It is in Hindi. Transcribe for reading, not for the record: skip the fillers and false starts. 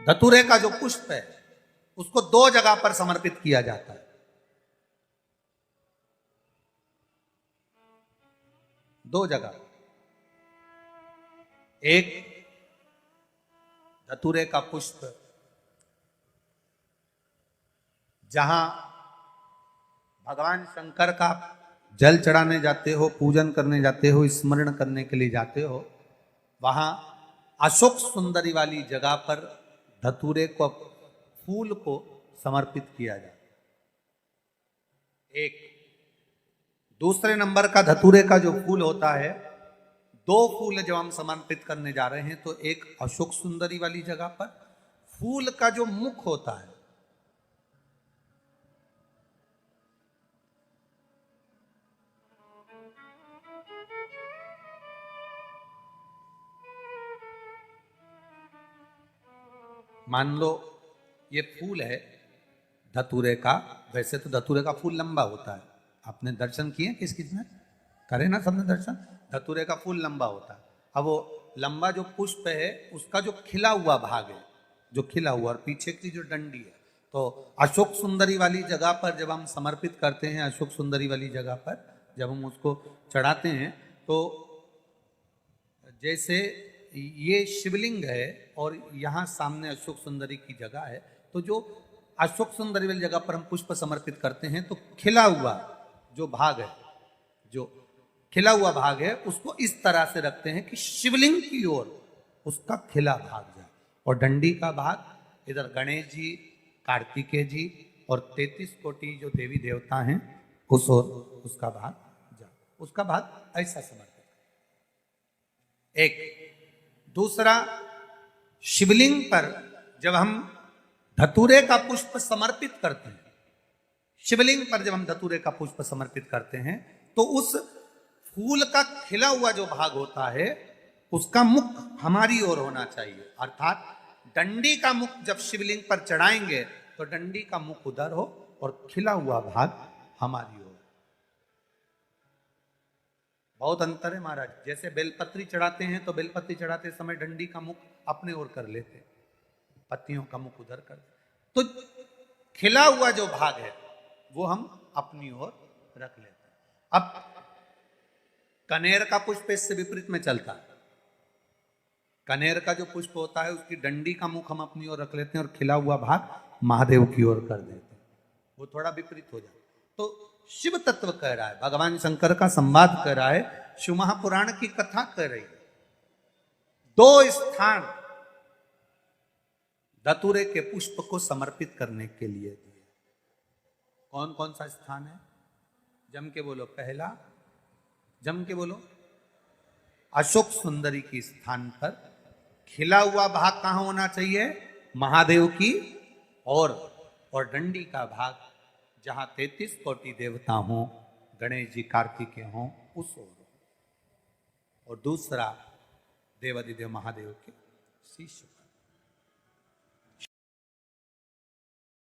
धतूरे का जो पुष्प है उसको दो जगह पर समर्पित किया जाता है। दो जगह, एक धतूरे का पुष्प जहां भगवान शंकर का जल चढ़ाने जाते हो, पूजन करने जाते हो, स्मरण करने के लिए जाते हो, वहां अशोक सुंदरी वाली जगह पर धतूरे को, फूल को समर्पित किया जाता है। एक दूसरे नंबर का धतूरे का जो फूल होता है, दो फूल जब हम समर्पित करने जा रहे हैं तो एक अशोक सुंदरी वाली जगह पर, फूल का जो मुख होता है मान लो ये फूल है धतूरे का, वैसे तो धतूरे का फूल लंबा होता है, आपने दर्शन किए किस किस में, करे ना सबने दर्शन, धतूरे का फूल लंबा होता है। अब वो लंबा जो पुष्प है उसका जो खिला हुआ भाग है, जो खिला हुआ और पीछे की जो डंडी है, तो अशोक सुंदरी वाली जगह पर जब हम समर्पित करते हैं, अशोक सुंदरी वाली जगह पर जब हम उसको चढ़ाते हैं, तो जैसे ये शिवलिंग है और यहाँ सामने अशोक सुंदरी की जगह है, तो जो अशोक सुंदरी वाली जगह पर हम पुष्प समर्पित करते हैं तो खिला हुआ जो भाग है, जो खिला हुआ भाग है उसको इस तरह से रखते हैं कि शिवलिंग की ओर उसका खिला भाग जाए, और डंडी का भाग इधर गणेश जी, कार्तिकेय जी और 33 कोटि जो देवी देवता हैं उस ओर उसका भाग जाए, उसका भाग ऐसा समर्पित। एक दूसरा, शिवलिंग पर जब हम धतूरे का पुष्प समर्पित करते हैं, शिवलिंग पर जब हम धतूरे का पुष्प समर्पित करते हैं तो उस फूल का खिला हुआ जो भाग होता है उसका मुख हमारी ओर होना चाहिए, अर्थात डंडी का मुख जब शिवलिंग पर चढ़ाएंगे तो डंडी का मुख उधर हो और खिला हुआ भाग हमारी ओर। बहुत अंतर है महाराज, जैसे बेलपत्री चढ़ाते हैं तो बेलपत्री चढ़ाते समय डंडी का मुख अपने ओर कर लेते, पत्तियों का मुख उधर कर, तो खिला हुआ जो भाग है वो हम अपनी ओर रख लेते हैं। अब कनेर का पुष्प इससे विपरीत में चलता है, कनेर का जो पुष्प होता है उसकी डंडी का मुख हम अपनी ओर रख लेते हैं और खिला हुआ भाग महादेव की ओर कर देते हैं, वो थोड़ा विपरीत हो जाता है। तो शिव तत्व कह रहा है, भगवान शंकर का संवाद कर रहा है, शिव महापुराण की कथा कर रही है। दो स्थान धतूरे के पुष्प को समर्पित करने के लिए दिए, कौन कौन सा स्थान है, जम के बोलो, पहला जम के बोलो, अशोक सुंदरी के स्थान पर खिला हुआ भाग कहां होना चाहिए, महादेव की और डंडी का भाग जहां 33 कोटि देवता हों, गणेश जी, कार्तिकेय हों, उस ओर, और दूसरा देवाधिदेव महादेव के शीश